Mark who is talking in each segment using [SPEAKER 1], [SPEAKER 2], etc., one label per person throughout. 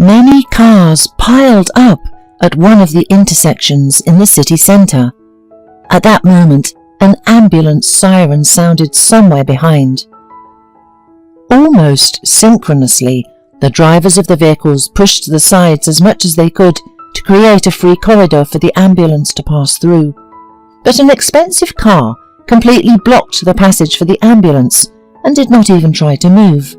[SPEAKER 1] Many cars piled up at one of the intersections in the city centre. At that moment, an ambulance siren sounded somewhere behind. Almost synchronously, the drivers of the vehicles pushed to the sides as much as they could to create a free corridor for the ambulance to pass through. But an expensive car completely blocked the passage for the ambulance and did not even try to move.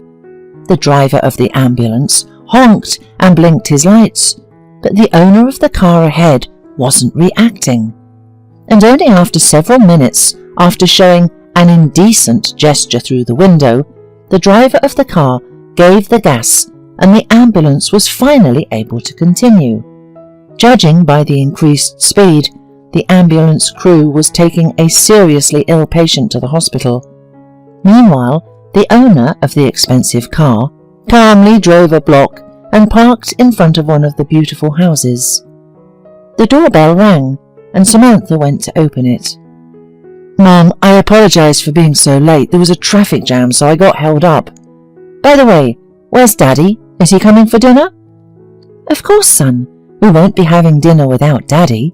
[SPEAKER 1] The driver of the ambulance honked and blinked his lights, but the owner of the car ahead wasn't reacting. And only after several minutes, after showing an indecent gesture through the window, the driver of the car gave the gas and the ambulance was finally able to continue. Judging by the increased speed, the ambulance crew was taking a seriously ill patient to the hospital. Meanwhile, the owner of the expensive car calmly drove a block and parked in front of one of the beautiful houses. The doorbell rang, and Samantha went to open it. "Mom, I apologise for being so late. There was a traffic jam, so I got held up. By the way, where's Daddy? Is he coming for dinner?" "Of course, son. We won't be having dinner without Daddy.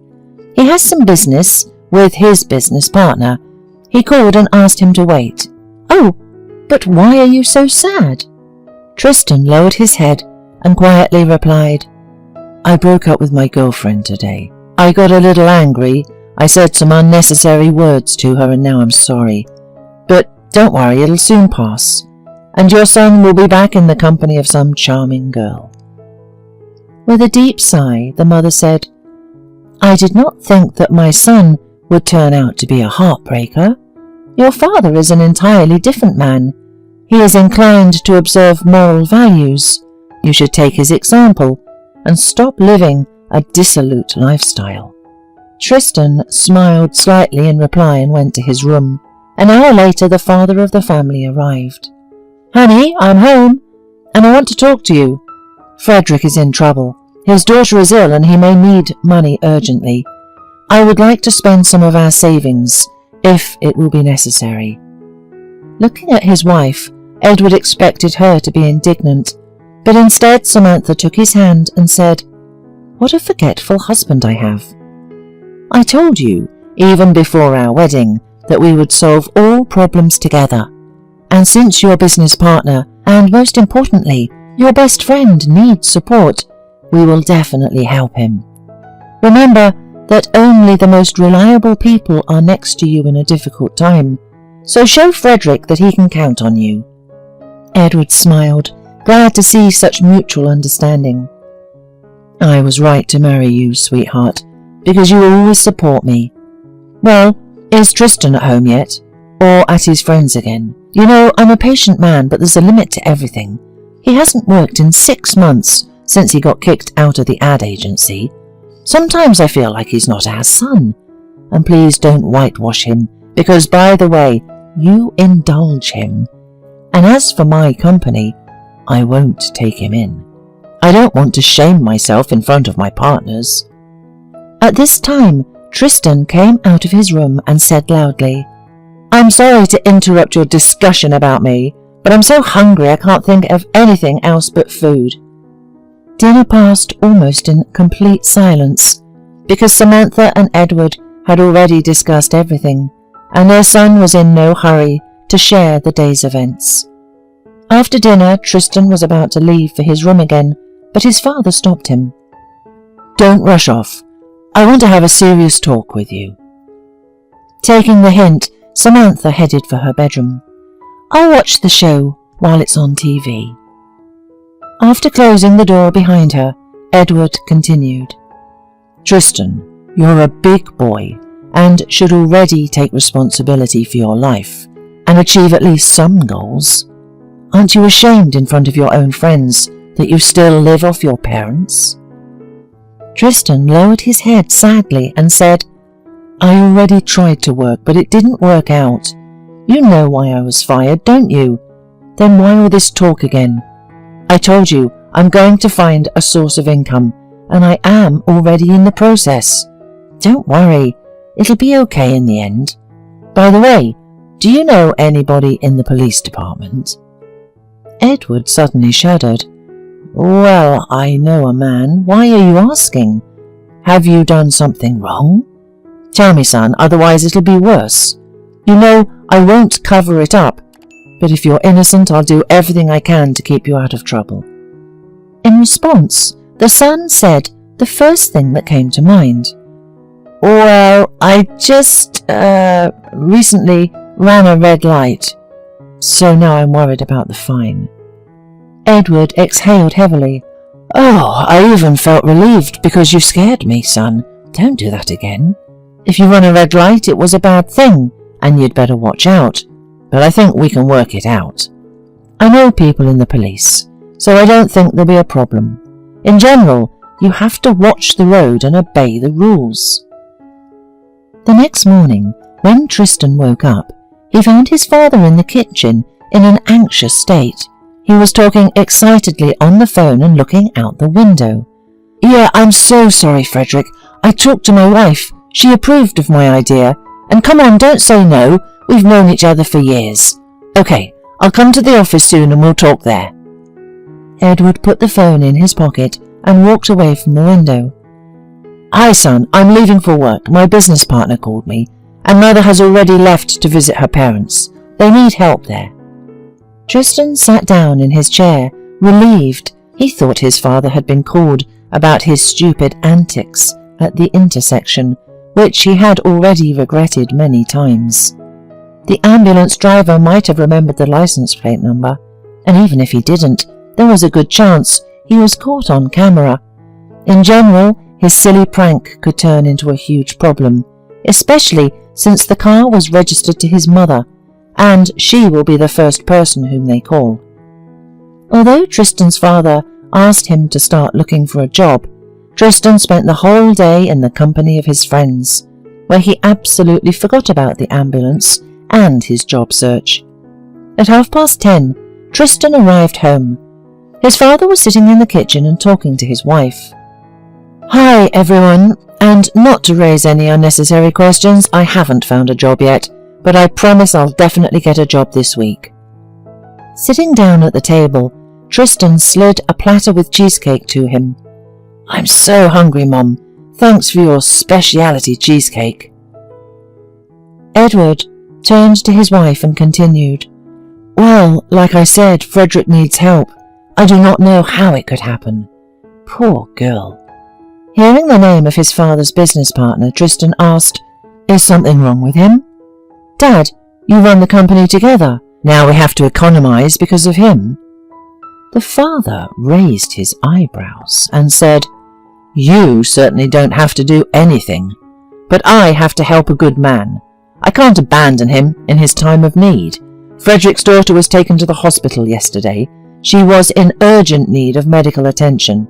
[SPEAKER 1] He has some business with his business partner. He called and asked him to wait." "Oh, but why are you so sad?" Tristan lowered his head and quietly replied, "I broke up with my girlfriend today. I got a little angry. I said some unnecessary words to her and now I'm sorry. But don't worry, it'll soon pass. And your son will be back in the company of some charming girl." With a deep sigh, the mother said, "I did not think that my son would turn out to be a heartbreaker. Your father is an entirely different man. He is inclined to observe moral values. You should take his example and stop living a dissolute lifestyle." Tristan smiled slightly in reply and went to his room. An hour later, the father of the family arrived. "Honey, I'm home, and I want to talk to you. Frederick is in trouble. His daughter is ill and he may need money urgently. I would like to spend some of our savings, if it will be necessary." Looking at his wife, Edward expected her to be indignant, but instead Samantha took his hand and said, "What a forgetful husband I have. I told you, even before our wedding, that we would solve all problems together. And since your business partner, and most importantly, your best friend needs support, we will definitely help him. Remember that only the most reliable people are next to you in a difficult time, so show Frederick that he can count on you." Edward smiled, glad to see such mutual understanding. "I was right to marry you, sweetheart, because you always support me. Well, is Tristan at home yet? Or at his friends again? You know, I'm a patient man, but there's a limit to everything. He hasn't worked in 6 months since he got kicked out of the ad agency. Sometimes I feel like he's not our son. And please don't whitewash him, because, by the way, you indulge him. And as for my company, I won't take him in. I don't want to shame myself in front of my partners." At this time, Tristan came out of his room and said loudly, "I'm sorry to interrupt your discussion about me, but I'm so hungry I can't think of anything else but food." Dinner passed almost in complete silence, because Samantha and Edward had already discussed everything, and their son was in no hurry to share the day's events. After dinner, Tristan was about to leave for his room again, but his father stopped him. "Don't rush off. I want to have a serious talk with you." Taking the hint, Samantha headed for her bedroom. "I'll watch the show while it's on TV." After closing the door behind her, Edward continued, "Tristan, you're a big boy and should already take responsibility for your life and achieve at least some goals. Aren't you ashamed in front of your own friends that you still live off your parents?" Tristan lowered his head sadly and said, "I already tried to work, but it didn't work out. You know why I was fired, don't you? Then why all this talk again? I told you I'm going to find a source of income, and I am already in the process. Don't worry, it'll be okay in the end. By the way, do you know anybody in the police department?" Edward suddenly shuddered. Well, I know a man. Why are you asking? Have you done something wrong? Tell me, son, otherwise it'll be worse. You know, I won't cover it up, but if you're innocent, I'll do everything I can to keep you out of trouble. In response, the son said the first thing that came to mind. Well, I just, recently ran a red light, so now I'm worried about the fine. Edward exhaled heavily. Oh, I even felt relieved because you scared me, son. Don't do that again. If you run a red light, it was a bad thing, and you'd better watch out. But I think we can work it out. I know people in the police, so I don't think there'll be a problem. In general, you have to watch the road and obey the rules. The next morning, when Tristan woke up, he found his father in the kitchen in an anxious state. He was talking excitedly on the phone and looking out the window. Yeah, I'm so sorry, Frederick. I talked to my wife. She approved of my idea. And come on, don't say no. We've known each other for years. Okay, I'll come to the office soon and we'll talk there. Edward put the phone in his pocket and walked away from the window. Hi, son. I'm leaving for work. My business partner called me, and Mother has already left to visit her parents. They need help there. Tristan sat down in his chair, relieved. He thought his father had been called about his stupid antics at the intersection, which he had already regretted many times. The ambulance driver might have remembered the license plate number, and even if he didn't, there was a good chance he was caught on camera. In general, his silly prank could turn into a huge problem, especially since the car was registered to his mother, and she will be the first person whom they call. Although Tristan's father asked him to start looking for a job, Tristan spent the whole day in the company of his friends, where he absolutely forgot about the ambulance and his job search. At 10:30, Tristan arrived home. His father was sitting in the kitchen and talking to his wife. Hi, everyone, and not to raise any unnecessary questions, I haven't found a job yet, but I promise I'll definitely get a job this week. Sitting down at the table, Tristan slid a platter with cheesecake to him. I'm so hungry, Mum. Thanks for your speciality cheesecake. Edward turned to his wife and continued. Well, like I said, Frederick needs help. I do not know how it could happen. Poor girl. Hearing the name of his father's business partner, Tristan asked, Is something wrong with him? Dad, you run the company together. Now we have to economize because of him. The father raised his eyebrows and said, You certainly don't have to do anything, but I have to help a good man. I can't abandon him in his time of need. Frederick's daughter was taken to the hospital yesterday. She was in urgent need of medical attention.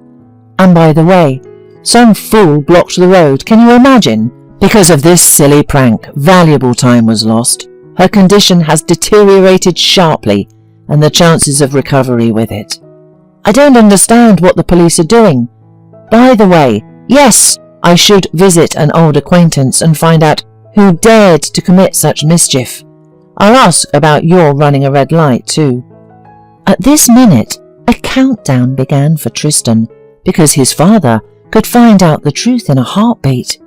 [SPEAKER 1] And by the way, some fool blocked the road, can you imagine? Because of this silly prank, valuable time was lost. Her condition has deteriorated sharply, and the chances of recovery with it. I don't understand what the police are doing. By the way, yes, I should visit an old acquaintance and find out who dared to commit such mischief. I'll ask about your running a red light, too. At this minute, a countdown began for Tristan, because his father could find out the truth in a heartbeat.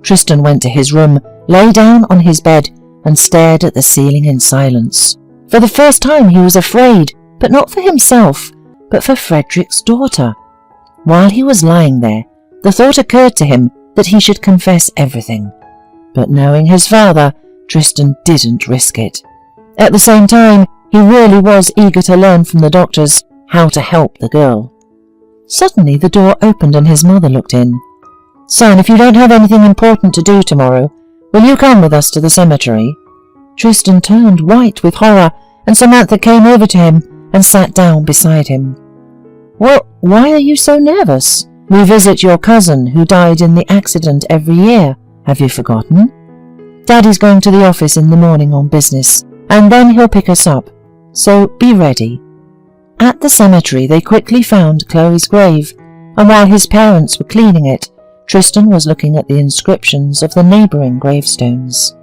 [SPEAKER 1] Tristan went to his room, lay down on his bed, and stared at the ceiling in silence. For the first time he was afraid, but not for himself, but for Frederick's daughter. While he was lying there, the thought occurred to him that he should confess everything. But knowing his father, Tristan didn't risk it. At the same time, he really was eager to learn from the doctors how to help the girl. Suddenly the door opened and his mother looked in. Son, if you don't have anything important to do tomorrow, will you come with us to the cemetery? Tristan turned white with horror, and Samantha came over to him and sat down beside him. Well, why are you so nervous? We visit your cousin who died in the accident every year. Have you forgotten? Daddy's going to the office in the morning on business, and then he'll pick us up. So be ready. At the cemetery they quickly found Chloe's grave, and while his parents were cleaning it, Tristan was looking at the inscriptions of the neighbouring gravestones.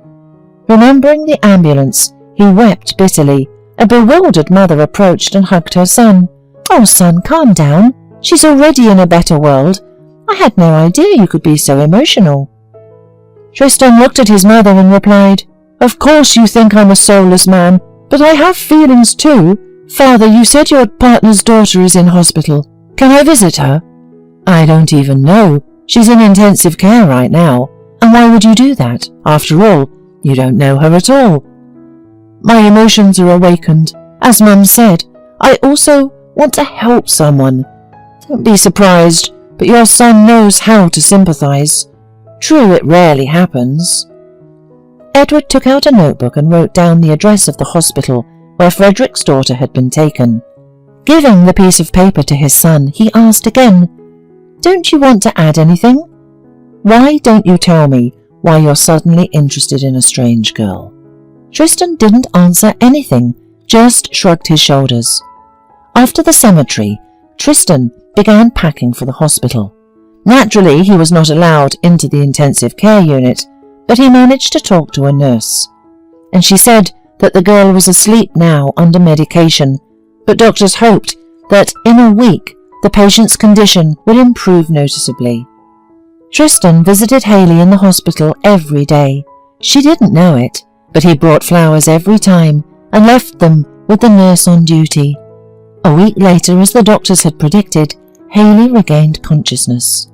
[SPEAKER 1] Remembering the ambulance, he wept bitterly. A bewildered mother approached and hugged her son. "Oh, son, calm down. She's already in a better world. I had no idea you could be so emotional." Tristan looked at his mother and replied, "Of course you think I'm a soulless man, but I have feelings too. Father, you said your partner's daughter is in hospital. Can I visit her?" "I don't even know. She's in intensive care right now. And why would you do that? After all, you don't know her at all." "My emotions are awakened. As Mum said, I also want to help someone. Don't be surprised, but your son knows how to sympathize. True, it rarely happens." Edward took out a notebook and wrote down the address of the hospital where Frederick's daughter had been taken. Giving the piece of paper to his son, he asked again, "Don't you want to add anything? Why don't you tell me why you're suddenly interested in a strange girl?" Tristan didn't answer anything, just shrugged his shoulders. After the cemetery, Tristan began packing for the hospital. Naturally, he was not allowed into the intensive care unit, but he managed to talk to a nurse. And she said that the girl was asleep now under medication, but doctors hoped that in a week the patient's condition would improve noticeably. Tristan visited Hayley in the hospital every day. She didn't know it, but he brought flowers every time and left them with the nurse on duty. A week later, as the doctors had predicted, Hayley regained consciousness.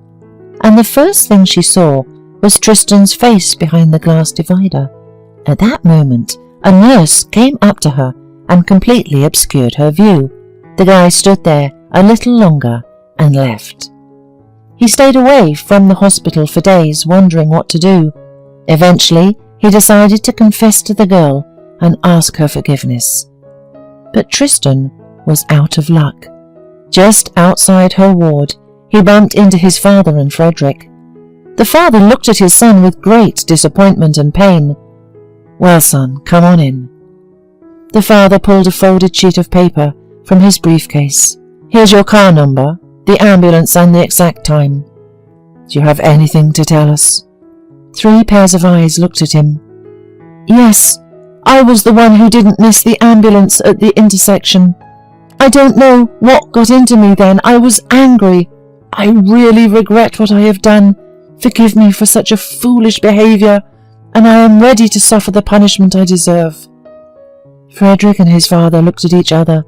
[SPEAKER 1] And the first thing she saw was Tristan's face behind the glass divider. At that moment, a nurse came up to her and completely obscured her view. The guy stood there a little longer and left. He stayed away from the hospital for days, wondering what to do. Eventually, he decided to confess to the girl and ask her forgiveness. But Tristan was out of luck. Just outside her ward, he bumped into his father and Frederick. The father looked at his son with great disappointment and pain. "Well, son, come on in." The father pulled a folded sheet of paper from his briefcase. "Here's your car number, the ambulance and the exact time. Do you have anything to tell us?" 3 pairs of eyes looked at him. "Yes, I was the one who didn't miss the ambulance at the intersection. I don't know what got into me then. I was angry. I really regret what I have done. Forgive me for such a foolish behavior, and I am ready to suffer the punishment I deserve." Frederick and his father looked at each other,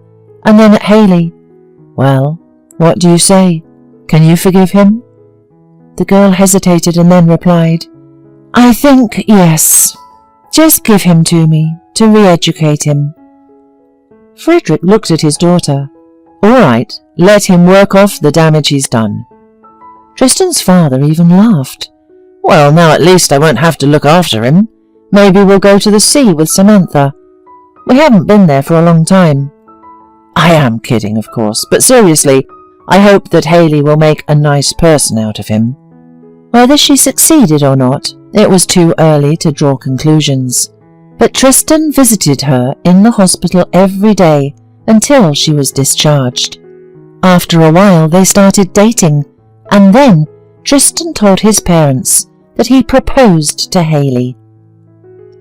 [SPEAKER 1] and then at Hayley. "Well, what do you say? Can you forgive him?" The girl hesitated and then replied, "I think yes. Just give him to me to re-educate him." Frederick looked at his daughter. "All right, let him work off the damage he's done." Tristan's father even laughed. "Well, now at least I won't have to look after him. Maybe we'll go to the sea with Samantha. We haven't been there for a long time." "I am kidding, of course, but seriously, I hope that Hayley will make a nice person out of him." Whether she succeeded or not, it was too early to draw conclusions. But Tristan visited her in the hospital every day until she was discharged. After a while, they started dating, and then Tristan told his parents that he proposed to Hayley.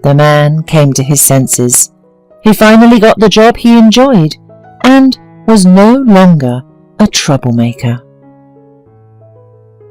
[SPEAKER 1] The man came to his senses. He finally got the job he enjoyed and was no longer a troublemaker.